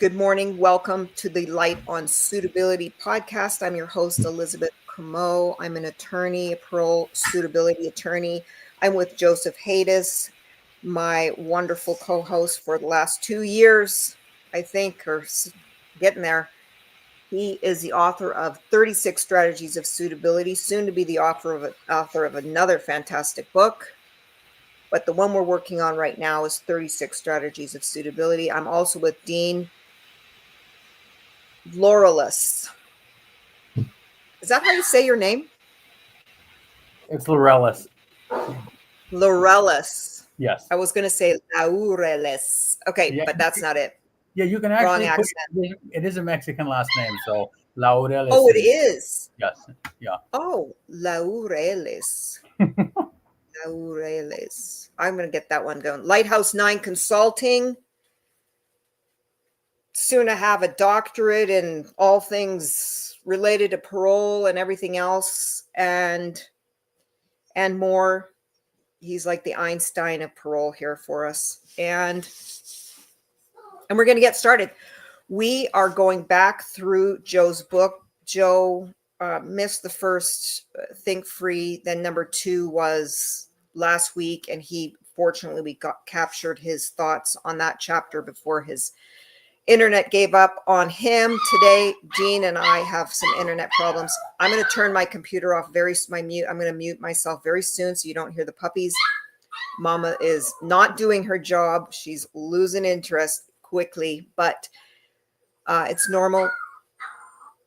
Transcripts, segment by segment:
Good morning. Welcome to the Light on Suitability podcast. I'm your host, Elizabeth Comeau. I'm an attorney, a parole suitability attorney. I'm with Joseph Haytas, my wonderful co-host for the last 2 years, I think, or getting there. He is the author of 36 Strategies of Suitability, soon to be the author of another fantastic book. But the one we're working on right now is 36 Strategies of Suitability. I'm also with Dean Laurelus. Is that how you say your name? It's Laurelus. Laurelus. Yes. I was going to say Laureles. Okay, Yeah. but that's not it. Yeah, you can Wrong actually put accent. it is a Mexican last name, so Laureles. Oh, it is. Yes. Yeah. Oh, Laureles. Laureles. I'm going to get that one going. Lighthouse 9 Consulting. Soon to have a doctorate in all things related to parole and everything else and more. He's like the Einstein of parole here for us. And we're going to get started. We are going back through Joe's book. Joe missed the first Think Free. Then number 2 was last week. And fortunately, we captured his thoughts on that chapter before his internet gave up on him. Today, Dean and I have some internet problems. I'm going to turn my computer off I'm going to mute myself very soon so you don't hear the puppies. Mama is not doing her job. She's losing interest quickly, but it's normal.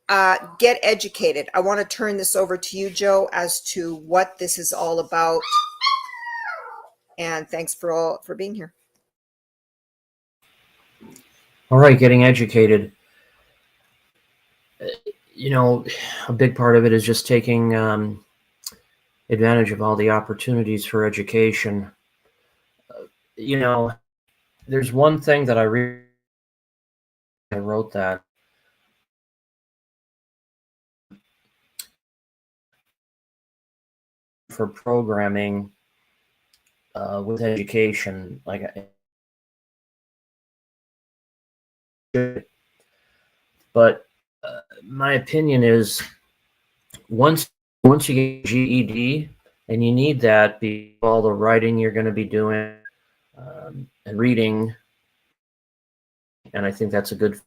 Get educated. I want to turn this over to you, Joe, as to what this is all about. And thanks for being here. All right, getting educated. A big part of it is just taking advantage of all the opportunities for education. There's one thing that I wrote that for programming with education, but my opinion is once you get GED, and you need that because all the writing you're going to be doing and reading, and I think that's a good.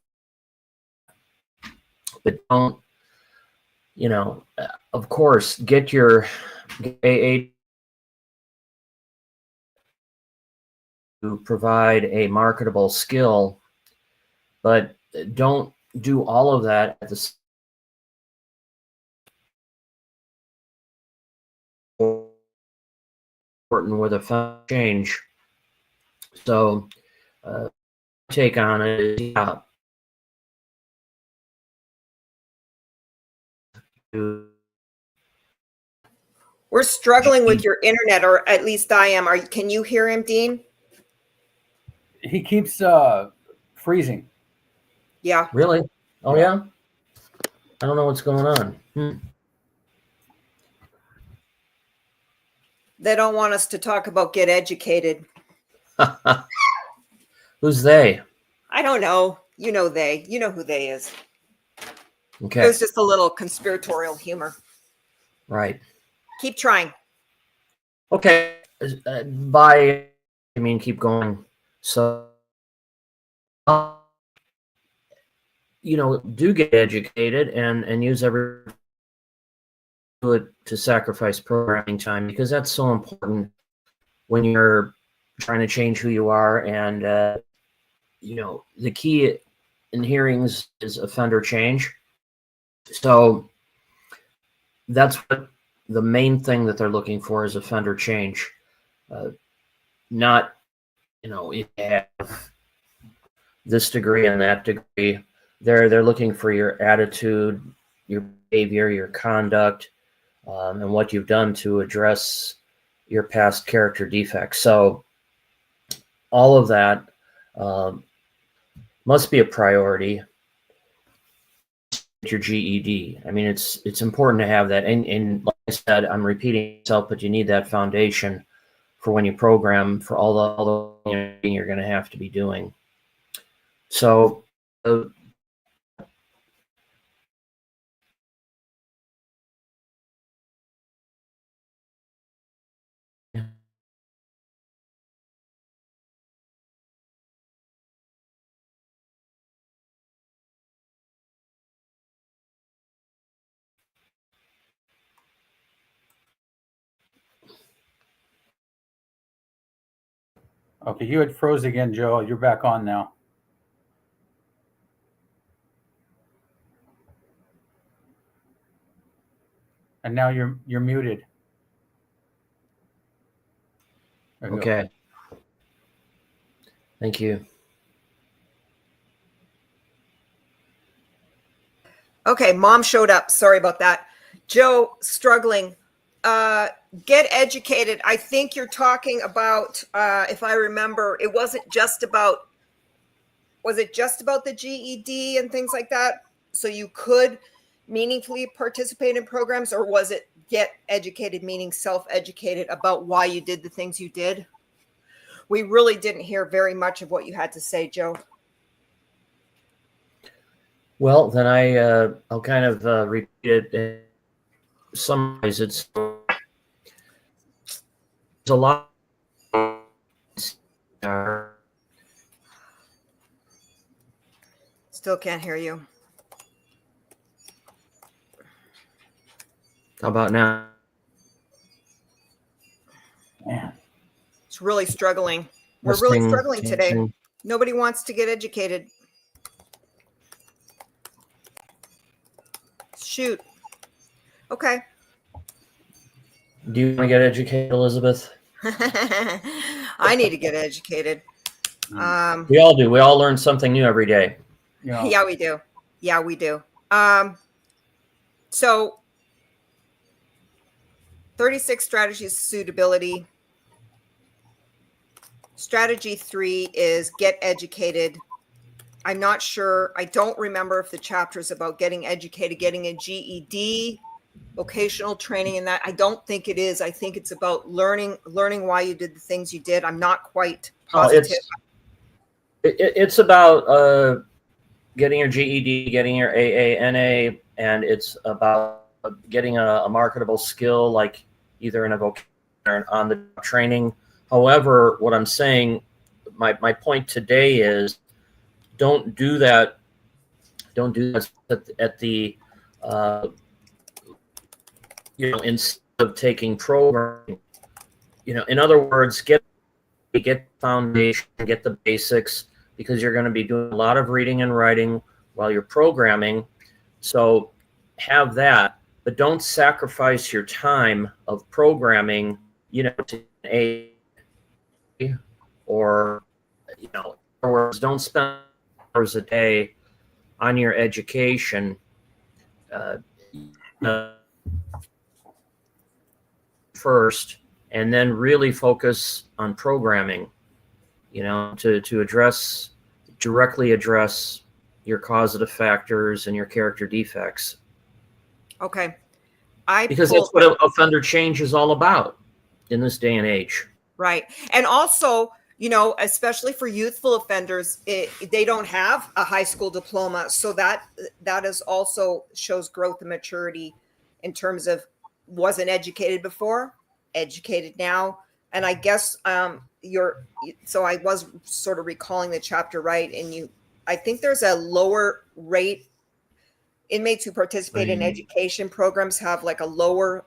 But don't, of course, get your AA to provide a marketable skill, but don't do all of that at the important with a change. So take on it. Yeah. We're struggling with your internet, or at least I am. Can you hear him, Dean? He keeps freezing. Yeah. Really? Oh, yeah? I don't know what's going on. They don't want us to talk about get educated. Who's they? I don't know. You know they. You know who they is. Okay. It was just a little conspiratorial humor. Right. Keep trying. Okay. I mean, keep going. So, do get educated and use every to sacrifice programming time, because that's so important when you're trying to change who you are. And, the key in hearings is offender change. So that's what the main thing that they're looking for is offender change. Not, if you have this degree and that degree, they're looking for your attitude, your behavior, your conduct, and what you've done to address your past character defects. So all of that must be a priority. Your GED. I mean, it's important to have that. And like I said, I'm repeating myself, but you need that foundation for when you program for all the you're going to have to be doing. So Okay, you had froze again, Joe. You're back on now. And now you're muted. There you go. Okay. Thank you. Okay, mom showed up. Sorry about that. Joe, struggling. Get educated. I think you're talking about, if I remember, it wasn't just about, was it just about the GED and things like that? So you could meaningfully participate in programs, or was it get educated, meaning self-educated about why you did the things you did? We really didn't hear very much of what you had to say, Joe. Well, then I'll kind of repeat it and summarize it. So there's a lot. Still can't hear you. How about now? Man. It's really struggling. We're really Testing, struggling today. testing. Nobody wants to get educated. Shoot. Okay. Do you want to get educated, Elizabeth? I need to get educated. We all do. We all learn something new every day. Yeah. Yeah, we do. Yeah, we do. So 36 strategies of suitability. Strategy 3 is get educated. I'm not sure. I don't remember if the chapter is about getting educated, getting a GED, vocational training, and that. I don't think it is. I think it's about learning why you did the things you did. I'm not quite positive. It's about getting your GED, getting your AANA, and it's about getting a marketable skill, like either in a vocational or an on-the-job training. However, what I'm saying, my point today is, don't do that. Don't do that at the instead of taking programming. In other words, get the foundation, get the basics, because you're going to be doing a lot of reading and writing while you're programming. So have that, but don't sacrifice your time of programming, to a or in other words, don't spend hours a day on your education. First, and then really focus on programming, to directly address your causative factors and your character defects. Okay. Because that's what offender change is all about in this day and age. Right. And also, especially for youthful offenders, they don't have a high school diploma. So that is also shows growth and maturity in terms of wasn't educated before, educated now. And I guess so I was sort of recalling the chapter, right? And I think there's a lower rate. Inmates who participate in education programs have like a lower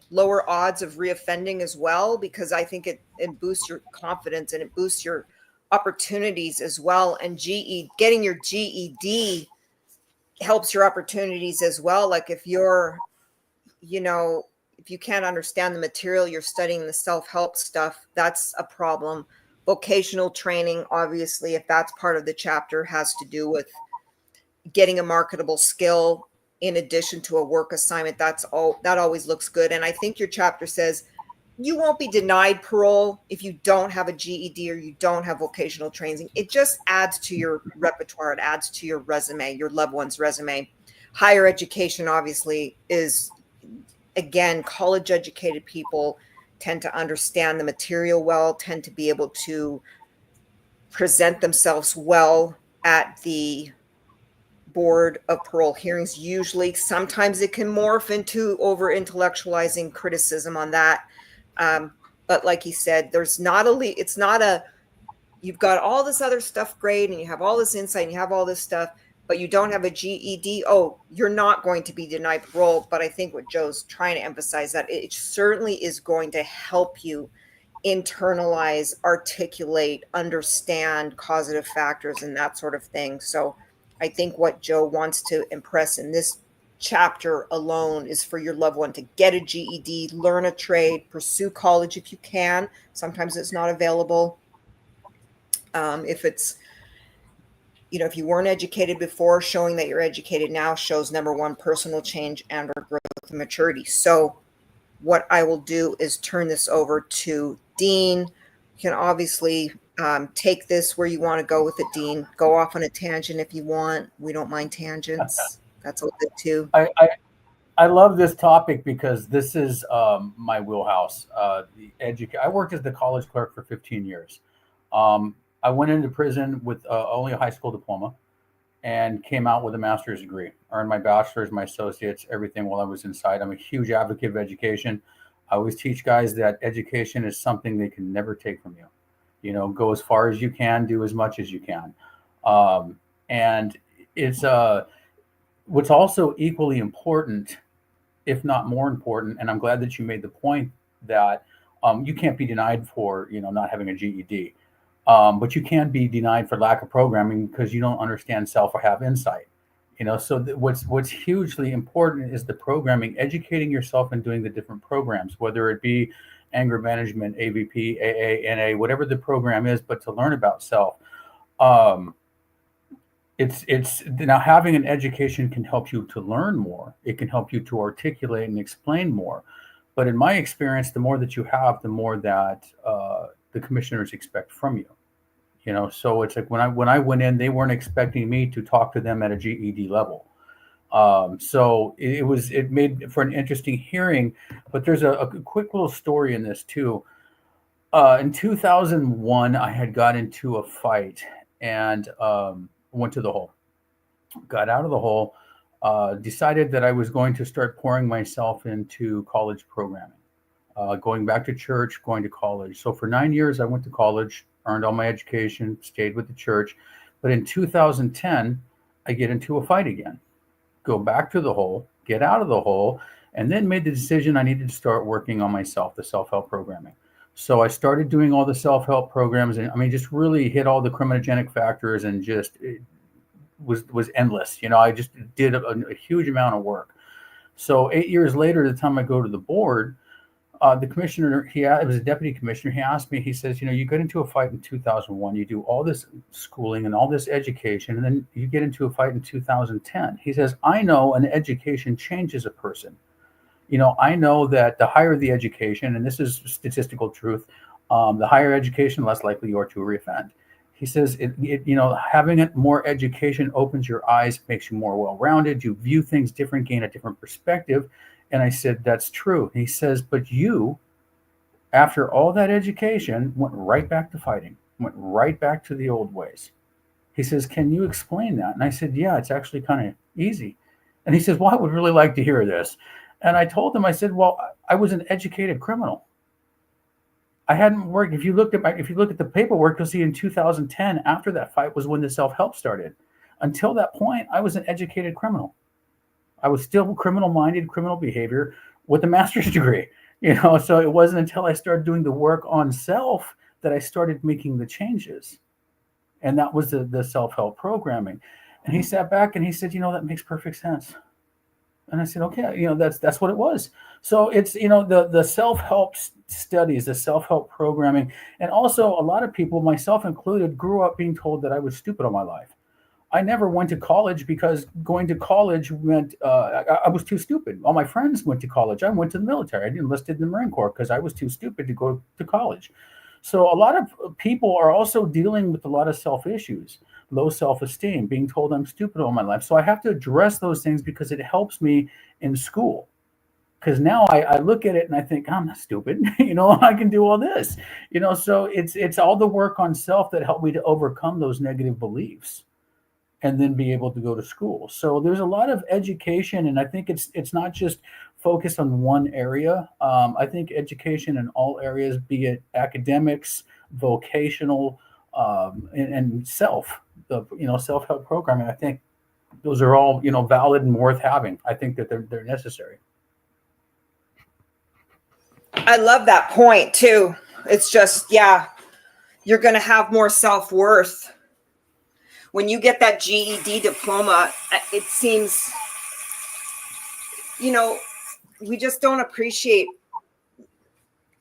odds of reoffending as well, because I think it boosts your confidence and it boosts your opportunities as well. And getting your GED helps your opportunities as well. Like if you're, if you can't understand the material you're studying, the self-help stuff, that's a problem. Vocational training, obviously, if that's part of the chapter, has to do with getting a marketable skill in addition to a work assignment. That always looks good. And I think your chapter says you won't be denied parole if you don't have a GED or you don't have vocational training. It just adds to your repertoire. It adds to your resume, your loved one's resume. Higher education, obviously, is, again, college educated people tend to understand the material well, tend to be able to present themselves well at the board of parole hearings. Usually, sometimes it can morph into over intellectualizing criticism on that. But like he said, there's not it's not a, you've got all this other stuff great and you have all this insight and you have all this stuff, but you don't have a GED. Oh, you're not going to be denied parole. But I think what Joe's trying to emphasize, that it certainly is going to help you internalize, articulate, understand causative factors and that sort of thing. So I think what Joe wants to impress in this chapter alone is for your loved one to get a GED, learn a trade, pursue college if you can. Sometimes it's not available. If it's, if you weren't educated before, showing that you're educated now shows, number one, personal change and or growth and maturity. So what I will do is turn this over to Dean. You can obviously take this where you want to go with it, Dean. Go off on a tangent if you want. We don't mind tangents. That's a little bit too. I love this topic because this is my wheelhouse. I worked as the college clerk for 15 years. I went into prison with only a high school diploma and came out with a master's degree, earned my bachelor's, my associates, everything while I was inside. I'm a huge advocate of education. I always teach guys that education is something they can never take from you. Go as far as you can, do as much as you can. And it's what's also equally important, if not more important, and I'm glad that you made the point that you can't be denied for, not having a GED. But you can be denied for lack of programming because you don't understand self or have insight. So what's hugely important is the programming, educating yourself and doing the different programs, whether it be anger management, AVP, AA, NA, whatever the program is, but to learn about self. It's now having an education can help you to learn more. It can help you to articulate and explain more. But in my experience, the more that you have, the more that the commissioners expect from you. So it's like when I went in, they weren't expecting me to talk to them at a GED level. So it made for an interesting hearing. But there's a quick little story in this too. In 2001, I had got into a fight and went to the hole. Got out of the hole. Decided that I was going to start pouring myself into college programming. Going back to church, going to college. So for 9 years, I went to college, earned all my education, stayed with the church. But in 2010, I get into a fight again, go back to the hole, get out of the hole, and then made the decision I needed to start working on myself, the self-help programming. So I started doing all the self-help programs, and just really hit all the criminogenic factors, and just it was endless. I just did a huge amount of work. So 8 years later, the time I go to the board, the commissioner, it was a deputy commissioner, he asked me, he says, you get into a fight in 2001, you do all this schooling and all this education, and then you get into a fight in 2010. He says, I know an education changes a person. I know that the higher the education, and this is statistical truth, the higher education, less likely you are to reoffend. He says, having more education opens your eyes, makes you more well-rounded, you view things different, gain a different perspective. And I said, that's true. And he says, but you, after all that education, went right back to fighting, went right back to the old ways. He says, can you explain that? And I said, yeah, it's actually kind of easy. And he says, well, I would really like to hear this. And I told him, I said, well, I was an educated criminal. I hadn't worked. If you look at the paperwork, you'll see in 2010, after that fight was when the self-help started. Until that point, I was an educated criminal. I was still criminal-minded, criminal behavior with a master's degree, so it wasn't until I started doing the work on self that I started making the changes. And that was the self-help programming. And he sat back and he said, that makes perfect sense. And I said, okay, that's what it was. So it's, the self-help studies, the self-help programming. And also a lot of people, myself included, grew up being told that I was stupid all my life. I never went to college because going to college meant I was too stupid. All my friends went to college. I went to the military. I enlisted in the Marine Corps because I was too stupid to go to college. So a lot of people are also dealing with a lot of self-issues, low self-esteem, being told I'm stupid all my life. So I have to address those things because it helps me in school. Because now I look at it and I think, I'm not stupid. I can do all this. So it's all the work on self that helped me to overcome those negative beliefs. and then be able to go to school. So there's a lot of education, and I think it's not just focused on one area. I think education in all areas, be it academics, vocational, and self-help programming. I think those are all valid and worth having. I think that they're necessary. I love that point too. It's just, yeah, you're going to have more self-worth when you get that GED diploma. It seems, we just don't appreciate,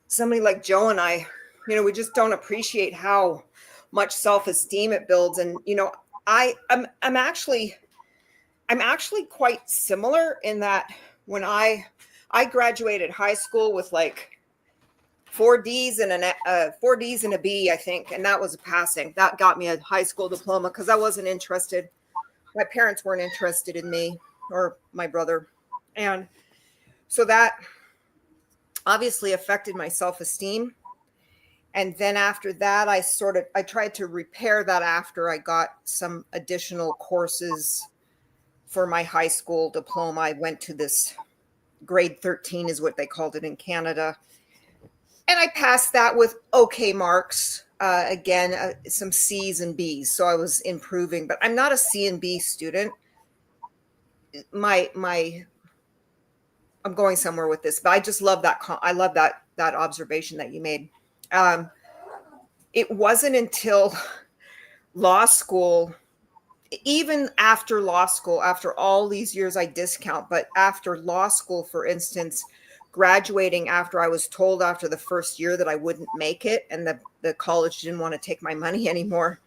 somebody like Joe and I, we just don't appreciate how much self-esteem it builds. And I'm actually quite similar in that when I graduated high school with like 4 D's and a B, I think, and that was a passing. That got me a high school diploma because I wasn't interested. My parents weren't interested in me or my brother, and so that obviously affected my self-esteem. And then after that, I tried to repair that after I got some additional courses for my high school diploma. I went to this grade 13 is what they called it in Canada. And I passed that with okay marks. Again, some C's and B's. So I was improving, but I'm not a C and B student. I'm going somewhere with this, but I just love that. I love that observation that you made. It wasn't until law school, even after law school, after all these years I discount, but after law school, for instance, graduating after I was told after the first year that I wouldn't make it, and the college didn't want to take my money anymore.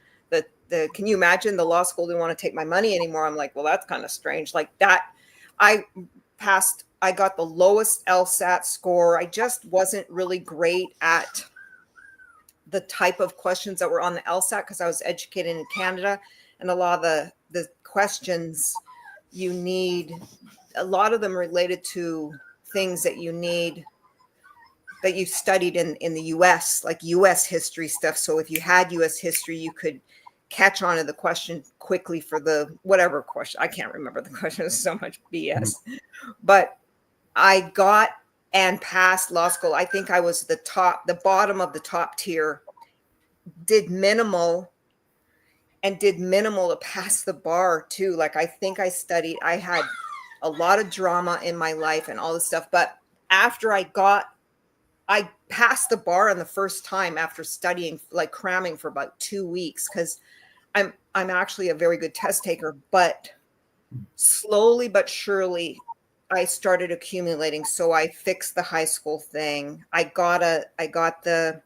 Can you imagine, the law school didn't want to take my money anymore? I'm like, well, that's kind of strange. Like that, I got the lowest LSAT score. I just wasn't really great at the type of questions that were on the LSAT because I was educated in Canada, and a lot of the questions you need, a lot of them related to things that you need, that you studied in the US, like US history stuff. So if you had US history, you could catch on to the question quickly for the whatever question. I can't remember the question. There's so much BS. But I got and passed law school. I think I was the bottom of the top tier, did minimal to pass the bar too. Like, I think I had a lot of drama in my life and all this stuff. But after I passed the bar on the first time after studying, like cramming for about 2 weeks, because I'm actually a very good test taker, but slowly but surely I started accumulating. So I fixed the high school thing. I got the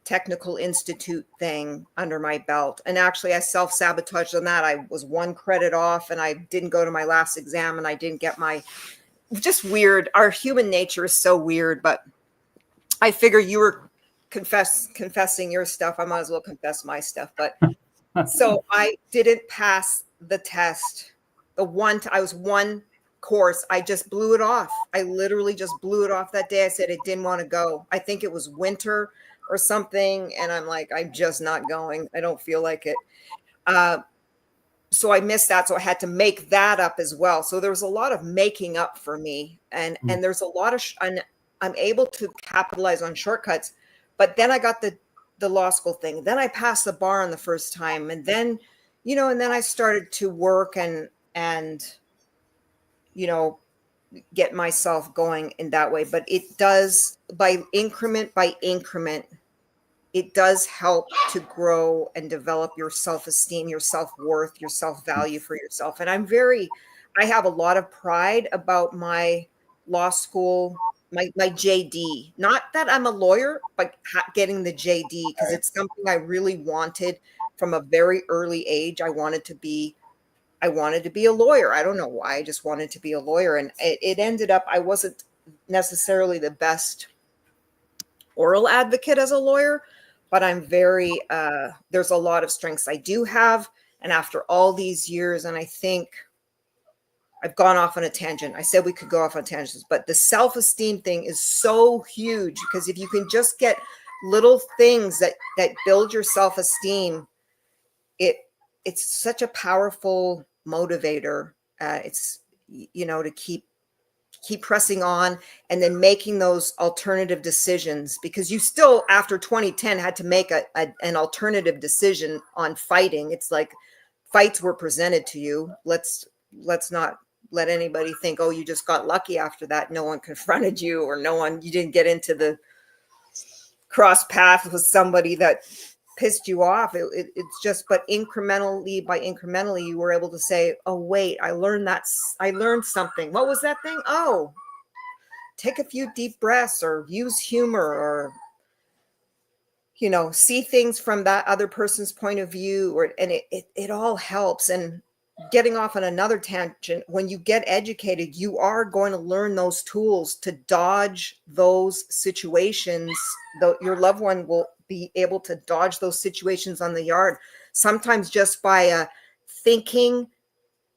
technical institute thing under my belt. And actually I self-sabotaged on that. I was 1 credit off and I didn't go to my last exam, and I didn't get just weird. Our human nature is so weird, but I figure you were confessing your stuff. I might as well confess my stuff. But so I didn't pass the test. I was 1 course. I just blew it off. I literally just blew it off that day. I said I didn't want to go. I think it was winter or something. And I'm like, I'm just not going. I don't feel like it. So I missed that. So I had to make that up as well. So there was a lot of making up for me. And there's a lot of, I'm able to capitalize on shortcuts. But then I got the law school thing. Then I passed the bar on the first time. And then, and then I started to work and get myself going in that way. But it does, by increment, it does help to grow and develop your self-esteem, your self-worth, your self-value for yourself. And I have a lot of pride about my law school, my JD. Not that I'm a lawyer, but getting the JD, because it's something I really wanted from a very early age. I wanted to be a lawyer. I don't know why. I just wanted to be a lawyer. And it ended up, I wasn't necessarily the best oral advocate as a lawyer, but I'm there's a lot of strengths I do have. And after all these years, and I think I've gone off on a tangent. I said we could go off on tangents, but the self-esteem thing is so huge, because if you can just get little things that build your self-esteem, it's such a powerful motivator. It's, to keep pressing on and then making those alternative decisions, because you still, after 2010, had to make an alternative decision on fighting. It's like fights were presented to you. Let's not let anybody think, oh, you just got lucky after that. No one confronted you, or you didn't get into the cross path with somebody that pissed you off. It's just, but incrementally, you were able to say, oh, wait, I learned something. What was that thing? Oh, take a few deep breaths, or use humor, or, see things from that other person's point of view, and it all helps. And getting off on another tangent, when you get educated, you are going to learn those tools to dodge those situations. Though your loved one will be able to dodge those situations on the yard, sometimes just by thinking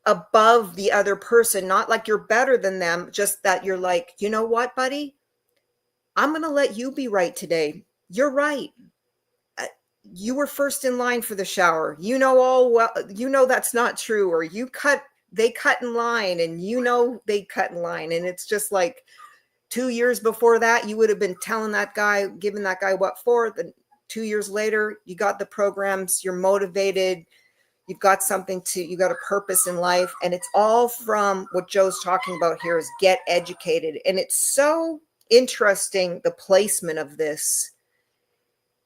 above the other person, not like you're better than them, just that you're like, you know what, buddy, I'm going to let you be right today. You're right. You were first in line for the shower. That's not true. Or they cut in line, and they cut in line. And it's just like 2 years before that, you would have been telling that guy, giving that guy what for. Then 2 years later, you got the programs, you're motivated, you've got you got a purpose in life. And it's all from what Joe's talking about here, is get educated. And it's so interesting, the placement of this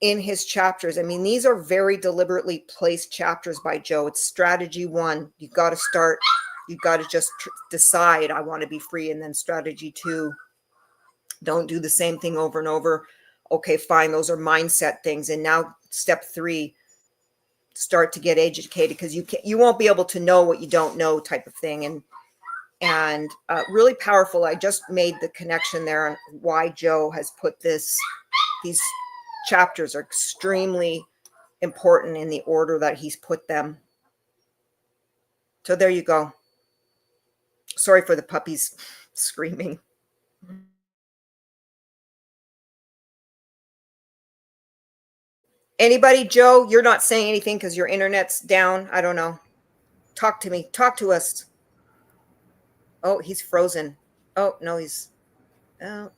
in his chapters. I mean, these are very deliberately placed chapters by Joe. It's strategy 1. You've got to just decide, I want to be free. And then strategy 2, don't do the same thing over and over. Okay, fine. Those are mindset things. And now step 3, start to get educated, because you won't be able to know what you don't know, type of thing. And really powerful. I just made the connection there on why Joe has put these chapters are extremely important in the order that he's put them. So there you go. Sorry for the puppies screaming. Anybody? Joe, you're not saying anything because your internet's down. I don't know. Talk to me. Talk to us. Oh, he's frozen. Oh, no, It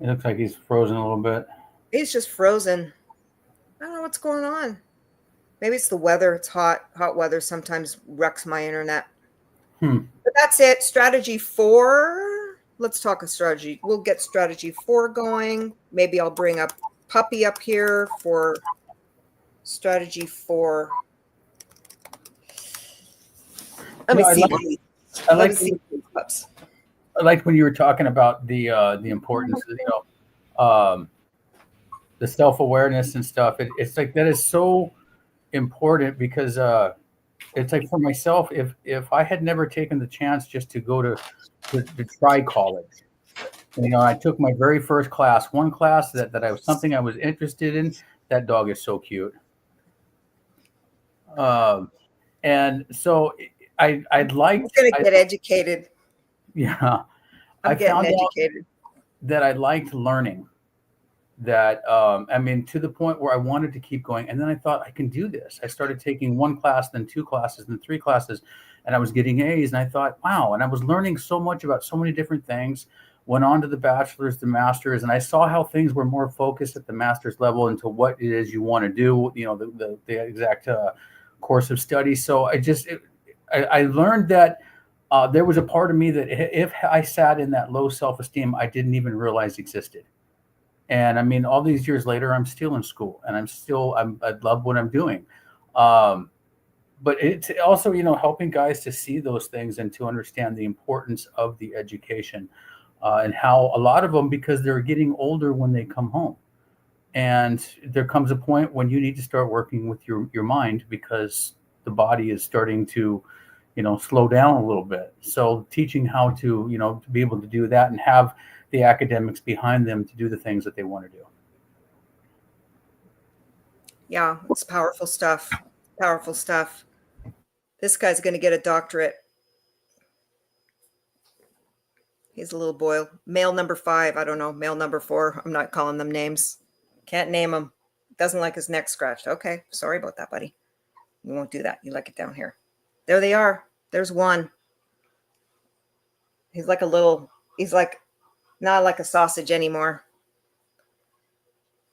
looks like he's frozen a little bit. He's just frozen. I don't know what's going on. Maybe it's the weather. It's hot. Hot weather sometimes wrecks my internet. But that's it. Strategy 4. Let's talk a strategy. We'll get strategy 4 going. Maybe I'll bring up Puppy up here for strategy 4. Let me see. I liked when you were talking about the importance of, the self-awareness and stuff. It's like, that is so important, because it's like, for myself, if I had never taken the chance just to go to try college, I took my very first class, one class that I was something I was interested in. That dog is so cute. And so I'd like to get educated. Yeah. I'm getting educated. That I liked learning. That to the point where I wanted to keep going. And then I thought, I can do this. I started taking 1 class, then 2 classes, then 3 classes, and I was getting A's. And I thought, wow. And I was learning so much about so many different things. Went on to the bachelor's, the master's, and I saw how things were more focused at the master's level into what it is you want to do, the exact course of study. So I learned that there was a part of me that if I sat in that low self-esteem, I didn't even realize existed. And all these years later, I'm still in school, and I love what I'm doing. But it's also, helping guys to see those things and to understand the importance of the education, and how a lot of them, because they're getting older when they come home, and there comes a point when you need to start working with your mind, because the body is starting to, slow down a little bit. So teaching how to, to be able to do that and have the academics behind them to do the things that they want to do. Yeah, it's powerful stuff. Powerful stuff. This guy's going to get a doctorate. He's a little boy. Male number 5. I don't know. Male number 4. I'm not calling them names. Can't name him. Doesn't like his neck scratched. Okay. Sorry about that, buddy. You won't do that. You like it down here. There they are. There's one. He's like not like a sausage anymore,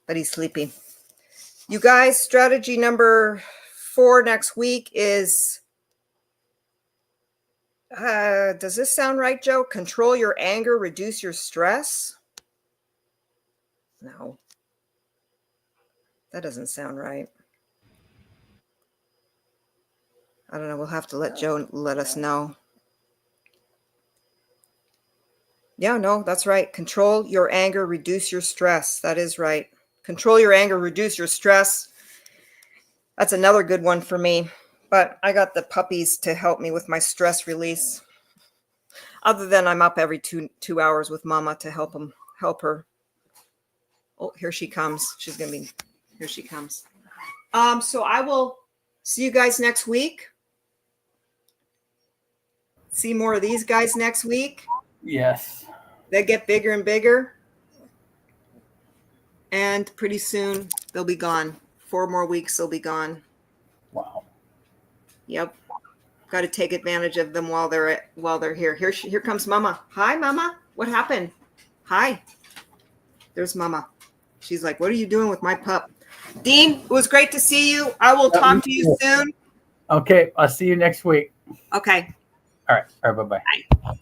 but he's sleeping. You guys, strategy number 4 next week is, does this sound right, Joe? Control your anger, reduce your stress. No, that doesn't sound right. I don't know. We'll have to let Joe let us know. Yeah, no, that's right. Control your anger, reduce your stress. That is right. Control your anger, reduce your stress. That's another good one for me. But I got the puppies to help me with my stress release. Other than I'm up every two hours with Mama to help her. Oh, here she comes. Here she comes. So I will see you guys next week. See more of these guys next week. Yes. They get bigger and bigger. And pretty soon they'll be gone. 4 more weeks, they'll be gone. Wow. Yep. Got to take advantage of them while they're here. Here comes Mama. Hi, Mama. What happened? Hi. There's Mama. She's like, what are you doing with my pup? Dean, it was great to see you. I will talk to you soon. Okay. I'll see you next week. Okay. All right. Bye-bye. Bye.